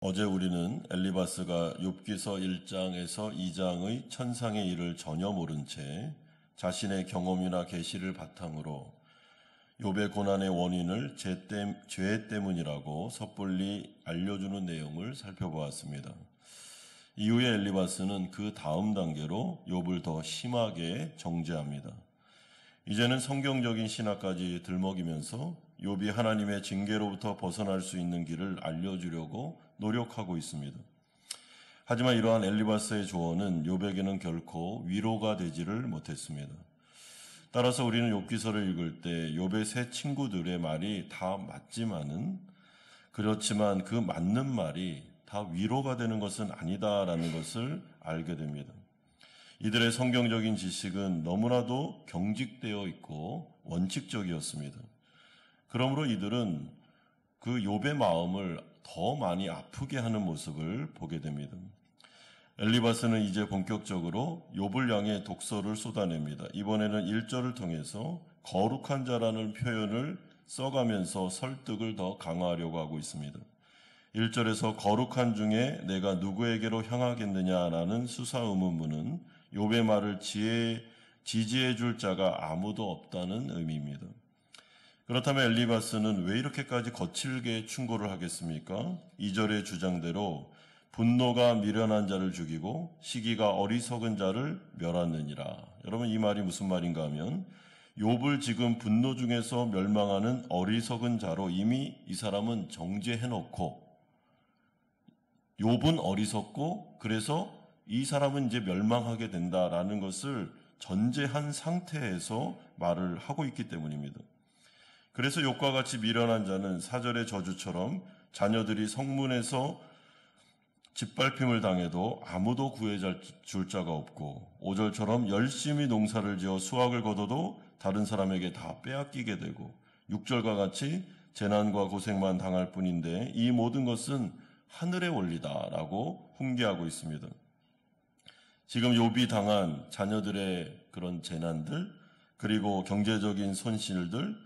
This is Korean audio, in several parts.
어제 우리는 엘리바스가 욥기서 1장에서 2장의 천상의 일을 전혀 모른 채 자신의 경험이나 계시를 바탕으로 욥의 고난의 원인을 죄 때문이라고 섣불리 알려주는 내용을 살펴보았습니다. 이후에 엘리바스는 그 다음 단계로 욥을 더 심하게 정죄합니다. 이제는 성경적인 신학까지 들먹이면서 욥이 하나님의 징계로부터 벗어날 수 있는 길을 알려주려고 노력하고 있습니다. 하지만 이러한 엘리바스의 조언은 욥에게는 결코 위로가 되지를 못했습니다. 따라서 우리는 욥기서를 읽을 때 욥의 세 친구들의 말이 다 맞지만은 그렇지만 그 맞는 말이 다 위로가 되는 것은 아니다라는 것을 알게 됩니다. 이들의 성경적인 지식은 너무나도 경직되어 있고 원칙적이었습니다. 그러므로 이들은 그 욥의 마음을 더 많이 아프게 하는 모습을 보게 됩니다. 엘리바스는 이제 본격적으로 욥을 향해 독서를 쏟아냅니다. 이번에는 1절을 통해서 거룩한 자라는 표현을 써가면서 설득을 더 강화하려고 하고 있습니다. 1절에서 거룩한 중에 내가 누구에게로 향하겠느냐라는 수사의문문은 욥의 말을 지지해 줄 자가 아무도 없다는 의미입니다. 그렇다면 엘리바스는 왜 이렇게까지 거칠게 충고를 하겠습니까? 2절의 주장대로 분노가 미련한 자를 죽이고 시기가 어리석은 자를 멸하느니라. 여러분, 이 말이 무슨 말인가 하면 욥을 지금 분노 중에서 멸망하는 어리석은 자로 이미 이 사람은 정죄해놓고 욥은 어리석고 그래서 이 사람은 이제 멸망하게 된다라는 것을 전제한 상태에서 말을 하고 있기 때문입니다. 그래서 욥과 같이 미련한 자는 4절의 저주처럼 자녀들이 성문에서 짓밟힘을 당해도 아무도 구해줄 자가 없고 5절처럼 열심히 농사를 지어 수확을 거둬도 다른 사람에게 다 빼앗기게 되고 6절과 같이 재난과 고생만 당할 뿐인데 이 모든 것은 하늘의 원리다라고 훈계하고 있습니다. 지금 욥이 당한 자녀들의 그런 재난들, 그리고 경제적인 손실들,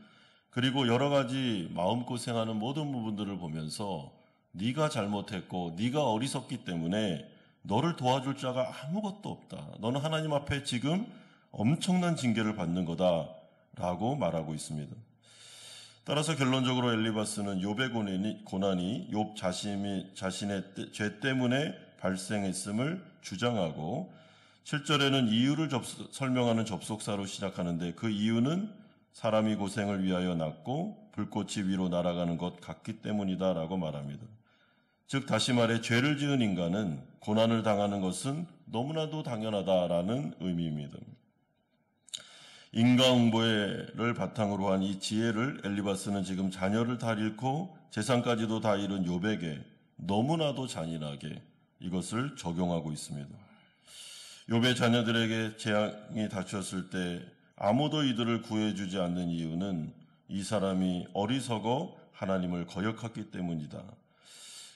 그리고 여러 가지 마음고생하는 모든 부분들을 보면서 네가 잘못했고 네가 어리석기 때문에 너를 도와줄 자가 아무것도 없다. 너는 하나님 앞에 지금 엄청난 징계를 받는 거다라고 말하고 있습니다. 따라서 결론적으로 엘리바스는 욥의 고난이 욥 자신의 죄 때문에 발생했음을 주장하고 7절에는 이유를 설명하는 접속사로 시작하는데 그 이유는 사람이 고생을 위하여 났고 불꽃이 위로 날아가는 것 같기 때문이다라고 말합니다. 즉 다시 말해 죄를 지은 인간은 고난을 당하는 것은 너무나도 당연하다라는 의미입니다. 인과응보를 바탕으로 한 이 지혜를 엘리바스는 지금 자녀를 다 잃고 재산까지도 다 잃은 욥에게 너무나도 잔인하게 이것을 적용하고 있습니다. 욥의 자녀들에게 재앙이 닥쳤을 때 아무도 이들을 구해주지 않는 이유는 이 사람이 어리석어 하나님을 거역했기 때문이다.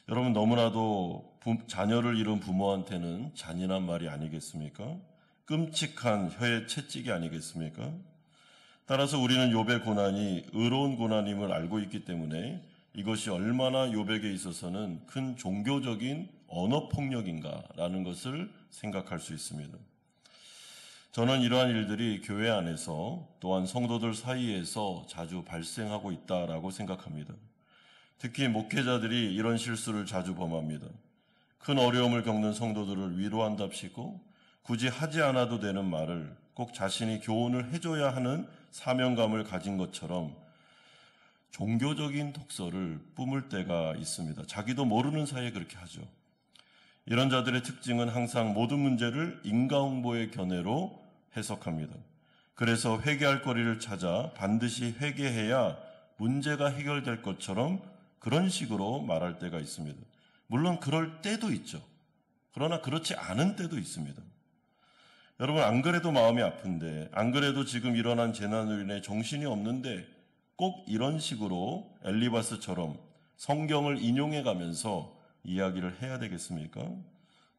여러분, 너무나도 자녀를 잃은 부모한테는 잔인한 말이 아니겠습니까? 끔찍한 혀의 채찍이 아니겠습니까? 따라서 우리는 욥의 고난이 의로운 고난임을 알고 있기 때문에 이것이 얼마나 욥에게 있어서는 큰 종교적인 언어폭력인가라는 것을 생각할 수 있습니다. 저는 이러한 일들이 교회 안에서 또한 성도들 사이에서 자주 발생하고 있다라고 생각합니다. 특히 목회자들이 이런 실수를 자주 범합니다. 큰 어려움을 겪는 성도들을 위로한답시고 굳이 하지 않아도 되는 말을 꼭 자신이 교훈을 해줘야 하는 사명감을 가진 것처럼 종교적인 독서를 뿜을 때가 있습니다. 자기도 모르는 사이에 그렇게 하죠. 이런 자들의 특징은 항상 모든 문제를 인과응보의 견해로 해석합니다. 그래서 회개할 거리를 찾아 반드시 회개해야 문제가 해결될 것처럼 그런 식으로 말할 때가 있습니다. 물론 그럴 때도 있죠. 그러나 그렇지 않은 때도 있습니다. 여러분, 안 그래도 마음이 아픈데, 안 그래도 지금 일어난 재난으로 인해 정신이 없는데 꼭 이런 식으로 엘리바스처럼 성경을 인용해 가면서 이야기를 해야 되겠습니까?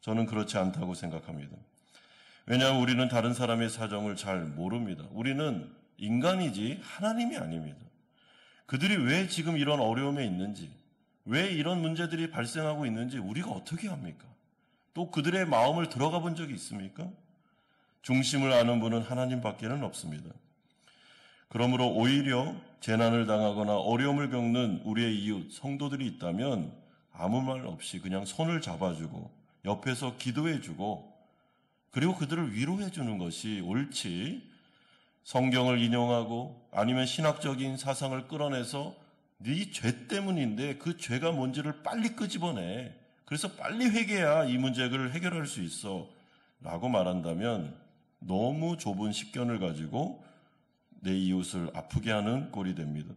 저는 그렇지 않다고 생각합니다. 왜냐하면 우리는 다른 사람의 사정을 잘 모릅니다. 우리는 인간이지 하나님이 아닙니다. 그들이 왜 지금 이런 어려움에 있는지, 왜 이런 문제들이 발생하고 있는지 우리가 어떻게 합니까? 또 그들의 마음을 들어가 본 적이 있습니까? 중심을 아는 분은 하나님밖에는 없습니다. 그러므로 오히려 재난을 당하거나 어려움을 겪는 우리의 이웃, 성도들이 있다면 아무 말 없이 그냥 손을 잡아주고 옆에서 기도해주고 그리고 그들을 위로해주는 것이 옳지, 성경을 인용하고 아니면 신학적인 사상을 끌어내서 네 죄 때문인데 그 죄가 뭔지를 빨리 끄집어내. 그래서 빨리 회개해야 이 문제를 해결할 수 있어 라고 말한다면 너무 좁은 식견을 가지고 내 이웃을 아프게 하는 꼴이 됩니다.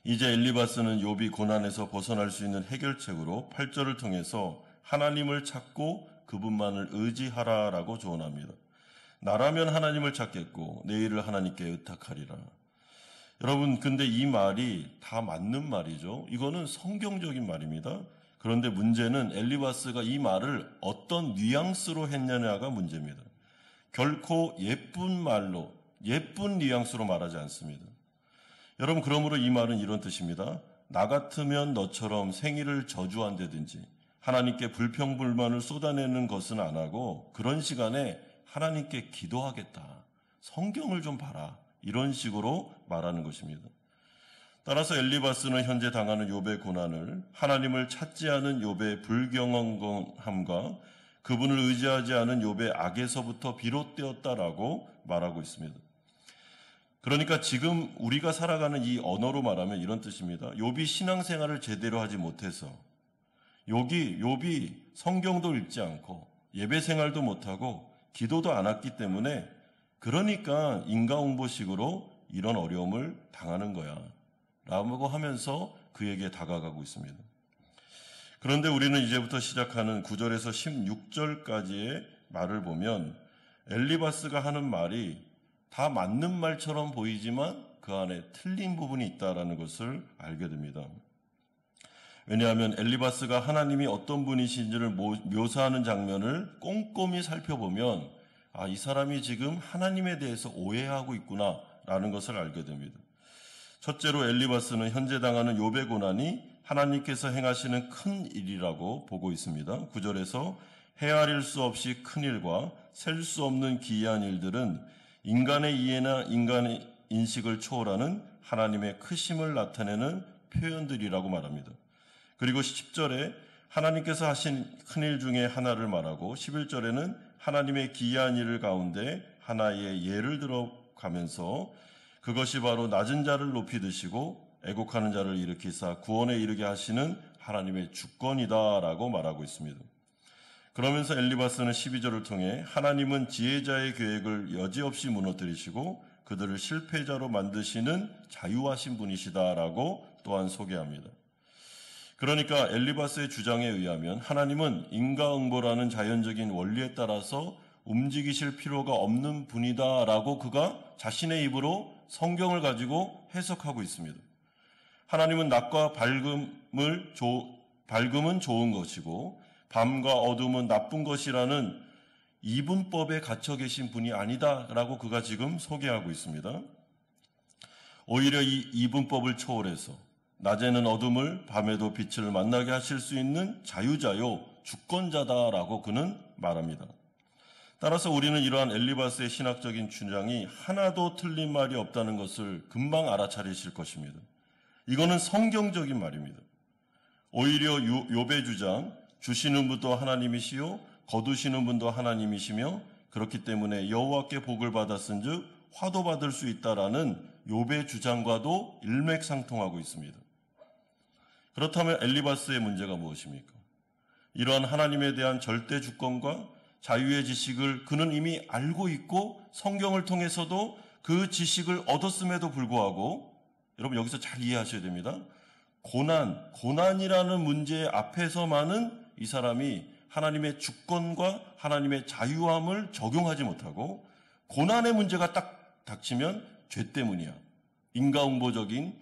이제 엘리바스는 욥이 고난에서 벗어날 수 있는 해결책으로 8절을 통해서 하나님을 찾고 그분만을 의지하라라고 조언합니다. 나라면 하나님을 찾겠고 내 일을 하나님께 의탁하리라. 여러분, 근데 이 말이 다 맞는 말이죠. 이거는 성경적인 말입니다. 그런데 문제는 엘리바스가 이 말을 어떤 뉘앙스로 했느냐가 문제입니다. 결코 예쁜 말로, 예쁜 뉘앙스로 말하지 않습니다. 여러분, 그러므로 이 말은 이런 뜻입니다. 나 같으면 너처럼 생일을 저주한다든지 하나님께 불평불만을 쏟아내는 것은 안 하고 그런 시간에 하나님께 기도하겠다. 성경을 좀 봐라. 이런 식으로 말하는 것입니다. 따라서 엘리바스는 현재 당하는 욥의 고난을 하나님을 찾지 않은 욥의 불경건함과 그분을 의지하지 않은 욥의 악에서부터 비롯되었다라고 말하고 있습니다. 그러니까 지금 우리가 살아가는 이 언어로 말하면 이런 뜻입니다. 욥이 신앙생활을 제대로 하지 못해서 욥이 성경도 읽지 않고 예배생활도 못하고 기도도 안 했기 때문에 그러니까 인과응보식으로 이런 어려움을 당하는 거야 라고 하면서 그에게 다가가고 있습니다. 그런데 우리는 이제부터 시작하는 9절에서 16절까지의 말을 보면 엘리바스가 하는 말이 다 맞는 말처럼 보이지만 그 안에 틀린 부분이 있다는 것을 알게 됩니다. 왜냐하면 엘리바스가 하나님이 어떤 분이신지를 묘사하는 장면을 꼼꼼히 살펴보면 이 사람이 지금 하나님에 대해서 오해하고 있구나라는 것을 알게 됩니다. 첫째로 엘리바스는 현재 당하는 욥의 고난이 하나님께서 행하시는 큰 일이라고 보고 있습니다. 9절에서 헤아릴 수 없이 큰 일과 셀 수 없는 기이한 일들은 인간의 이해나 인간의 인식을 초월하는 하나님의 크심을 나타내는 표현들이라고 말합니다. 그리고 10절에 하나님께서 하신 큰일 중에 하나를 말하고 11절에는 하나님의 기이한 일 가운데 하나의 예를 들어가면서 그것이 바로 낮은 자를 높이 드시고 애곡하는 자를 일으키사 구원에 이르게 하시는 하나님의 주권이다라고 말하고 있습니다. 그러면서 엘리바스는 12절을 통해 하나님은 지혜자의 계획을 여지없이 무너뜨리시고 그들을 실패자로 만드시는 자유하신 분이시다라고 또한 소개합니다. 그러니까 엘리바스의 주장에 의하면 하나님은 인과응보라는 자연적인 원리에 따라서 움직이실 필요가 없는 분이다라고 그가 자신의 입으로 성경을 가지고 해석하고 있습니다. 하나님은 낮과 밝음은 좋은 것이고 밤과 어둠은 나쁜 것이라는 이분법에 갇혀 계신 분이 아니다라고 그가 지금 소개하고 있습니다. 오히려 이 이분법을 초월해서 낮에는 어둠을 밤에도 빛을 만나게 하실 수 있는 자유자요 주권자다라고 그는 말합니다. 따라서 우리는 이러한 엘리바스의 신학적인 주장이 하나도 틀린 말이 없다는 것을 금방 알아차리실 것입니다. 이거는 성경적인 말입니다. 오히려 욥의 주장, 주시는 분도 하나님이시요 거두시는 분도 하나님이시며 그렇기 때문에 여호와께 복을 받았은즉 화도 받을 수 있다라는 욥의 주장과도 일맥상통하고 있습니다. 그렇다면 엘리바스의 문제가 무엇입니까? 이러한 하나님에 대한 절대 주권과 자유의 지식을 그는 이미 알고 있고 성경을 통해서도 그 지식을 얻었음에도 불구하고 여러분 여기서 잘 이해하셔야 됩니다. 고난이라는 문제 앞에서만은 이 사람이 하나님의 주권과 하나님의 자유함을 적용하지 못하고 고난의 문제가 딱 닥치면 죄 때문이야. 인과응보적인로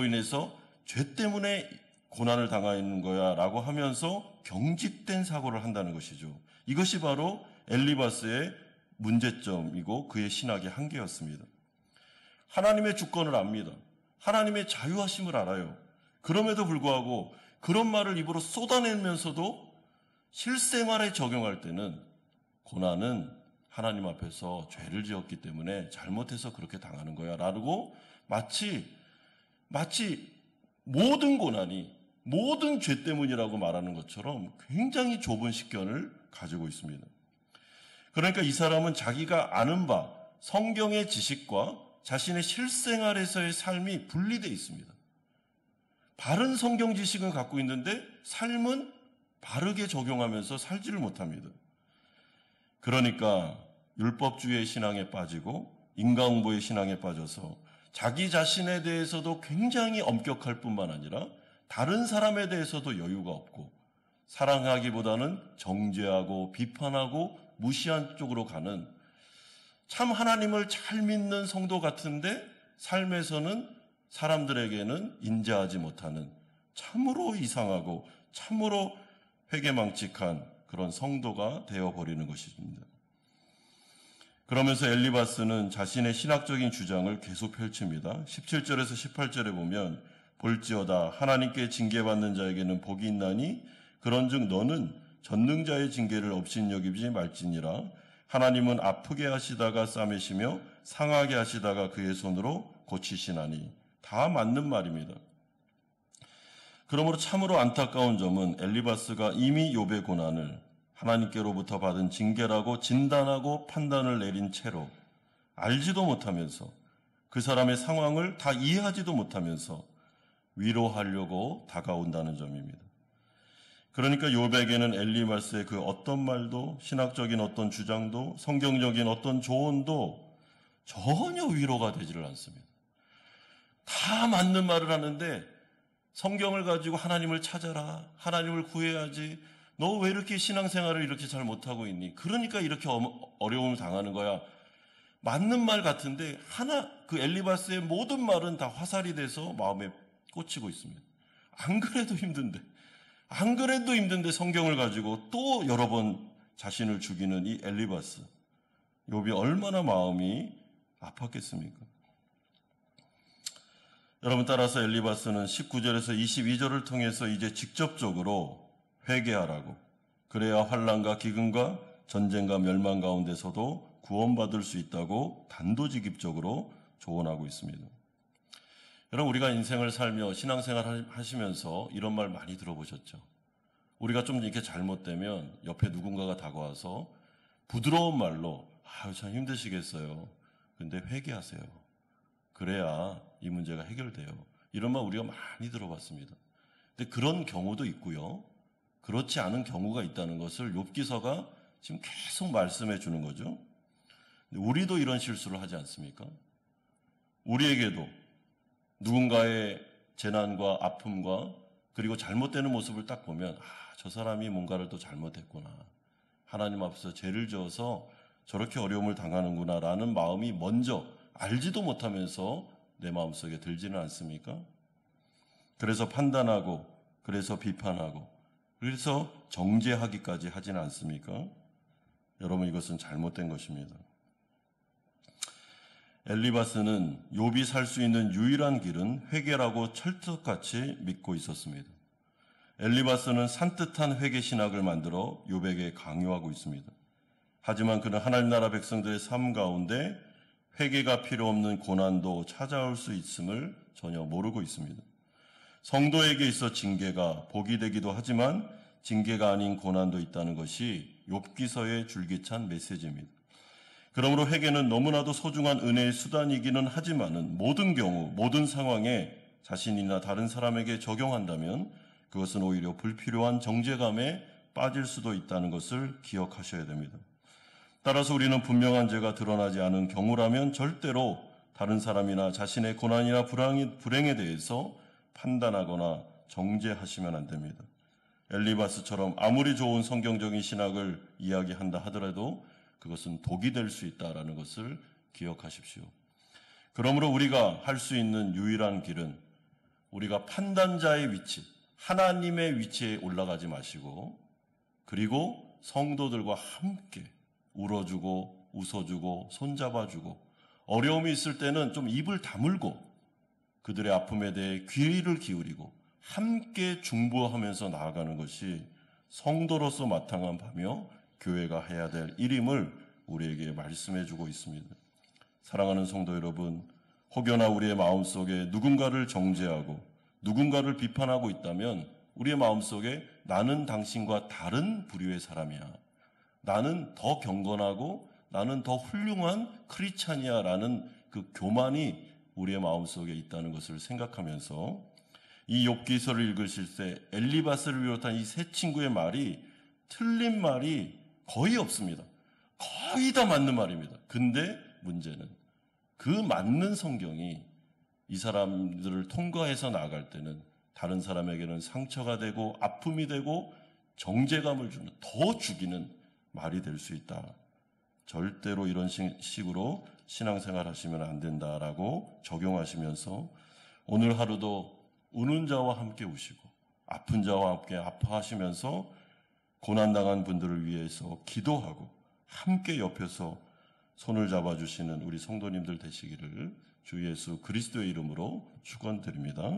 인해서 죄 때문에 고난을 당하는 거야 라고 하면서 경직된 사고를 한다는 것이죠. 이것이 바로 엘리바스의 문제점이고 그의 신학의 한계였습니다. 하나님의 주권을 압니다. 하나님의 자유하심을 알아요. 그럼에도 불구하고 그런 말을 입으로 쏟아내면서도 실생활에 적용할 때는 고난은 하나님 앞에서 죄를 지었기 때문에 잘못해서 그렇게 당하는 거야 라고 마치 모든 고난이 모든 죄 때문이라고 말하는 것처럼 굉장히 좁은 식견을 가지고 있습니다. 그러니까 이 사람은 자기가 아는 바 성경의 지식과 자신의 실생활에서의 삶이 분리되어 있습니다. 바른 성경 지식은 갖고 있는데 삶은 바르게 적용하면서 살지를 못합니다. 그러니까 율법주의의 신앙에 빠지고 인과응보의 신앙에 빠져서 자기 자신에 대해서도 굉장히 엄격할 뿐만 아니라 다른 사람에 대해서도 여유가 없고 사랑하기보다는 정죄하고 비판하고 무시한 쪽으로 가는 참 하나님을 잘 믿는 성도 같은데 삶에서는 사람들에게는 인자하지 못하는 참으로 이상하고 참으로 회개망측한 그런 성도가 되어버리는 것입니다. 그러면서 엘리바스는 자신의 신학적인 주장을 계속 펼칩니다. 17절에서 18절에 보면 볼지어다 하나님께 징계받는 자에게는 복이 있나니 그런즉 너는 전능자의 징계를 업신여기지 말지니라. 하나님은 아프게 하시다가 싸매시며 상하게 하시다가 그의 손으로 고치시나니. 다 맞는 말입니다. 그러므로 참으로 안타까운 점은 엘리바스가 이미 욥의 고난을 하나님께로부터 받은 징계라고 진단하고 판단을 내린 채로 알지도 못하면서 그 사람의 상황을 다 이해하지도 못하면서 위로하려고 다가온다는 점입니다. 그러니까 욥에게는 엘리바스의 그 어떤 말도 신학적인 어떤 주장도 성경적인 어떤 조언도 전혀 위로가 되지를 않습니다. 다 맞는 말을 하는데 성경을 가지고 하나님을 찾아라, 하나님을 구해야지, 너 왜 이렇게 신앙생활을 이렇게 잘 못하고 있니? 그러니까 이렇게 어려움을 당하는 거야. 맞는 말 같은데 그 엘리바스의 모든 말은 다 화살이 돼서 마음에 꽂히고 있습니다. 안 그래도 힘든데 성경을 가지고 또 여러 번 자신을 죽이는 이 엘리바스. 욥이 얼마나 마음이 아팠겠습니까? 여러분, 따라서 엘리바스는 19절에서 22절을 통해서 이제 직접적으로 회개하라고, 그래야 환난과 기근과 전쟁과 멸망 가운데서도 구원받을 수 있다고 단도직입적으로 조언하고 있습니다. 여러분, 우리가 인생을 살며 신앙생활 하시면서 이런 말 많이 들어보셨죠? 우리가 좀 이렇게 잘못되면 옆에 누군가가 다가와서 부드러운 말로 아유 참 힘드시겠어요. 근데 회개하세요. 그래야 이 문제가 해결돼요. 이런 말 우리가 많이 들어봤습니다. 근데 그런 경우도 있고요. 그렇지 않은 경우가 있다는 것을 욥기서가 지금 계속 말씀해 주는 거죠. 근데 우리도 이런 실수를 하지 않습니까? 우리에게도 누군가의 재난과 아픔과 그리고 잘못되는 모습을 딱 보면 저 사람이 뭔가를 또 잘못했구나. 하나님 앞에서 죄를 지어서 저렇게 어려움을 당하는구나 라는 마음이 먼저 알지도 못하면서 내 마음속에 들지는 않습니까? 그래서 판단하고 그래서 비판하고 그래서 정죄하기까지 하지는 않습니까? 여러분, 이것은 잘못된 것입니다. 엘리바스는 욥이 살 수 있는 유일한 길은 회개라고 철석같이 믿고 있었습니다. 엘리바스는 산뜻한 회개 신학을 만들어 욥에게 강요하고 있습니다. 하지만 그는 하나님 나라 백성들의 삶 가운데 회개가 필요 없는 고난도 찾아올 수 있음을 전혀 모르고 있습니다. 성도에게 있어 징계가 복이 되기도 하지만 징계가 아닌 고난도 있다는 것이 욥기서의 줄기찬 메시지입니다. 그러므로 회개는 너무나도 소중한 은혜의 수단이기는 하지만은 모든 경우, 모든 상황에 자신이나 다른 사람에게 적용한다면 그것은 오히려 불필요한 정죄감에 빠질 수도 있다는 것을 기억하셔야 됩니다. 따라서 우리는 분명한 죄가 드러나지 않은 경우라면 절대로 다른 사람이나 자신의 고난이나 불행에 대해서 판단하거나 정죄하시면 안 됩니다. 엘리바스처럼 아무리 좋은 성경적인 신학을 이야기한다 하더라도 그것은 독이 될 수 있다는 것을 기억하십시오. 그러므로 우리가 할 수 있는 유일한 길은 우리가 판단자의 위치, 하나님의 위치에 올라가지 마시고 그리고 성도들과 함께 울어주고 웃어주고 손잡아주고 어려움이 있을 때는 좀 입을 다물고 그들의 아픔에 대해 귀를 기울이고 함께 중보하면서 나아가는 것이 성도로서 마땅한 바며 교회가 해야 될 일임을 우리에게 말씀해 주고 있습니다. 사랑하는 성도 여러분, 혹여나 우리의 마음속에 누군가를 정죄하고 누군가를 비판하고 있다면 우리의 마음속에 나는 당신과 다른 부류의 사람이야, 나는 더 경건하고 나는 더 훌륭한 크리스찬이야라는 그 교만이 우리의 마음속에 있다는 것을 생각하면서 이 욥기서를 읽으실 때 엘리바스를 비롯한 이 세 친구의 말이 틀린 말이 거의 없습니다. 거의 다 맞는 말입니다. 근데 문제는 그 맞는 성경이 이 사람들을 통과해서 나아갈 때는 다른 사람에게는 상처가 되고 아픔이 되고 정죄감을 주는, 더 죽이는 말이 될 수 있다. 절대로 이런 식으로 신앙생활 하시면 안 된다라고 적용하시면서 오늘 하루도 우는 자와 함께 우시고 아픈 자와 함께 아파하시면서 고난당한 분들을 위해서 기도하고 함께 옆에서 손을 잡아주시는 우리 성도님들 되시기를 주 예수 그리스도의 이름으로 축원드립니다.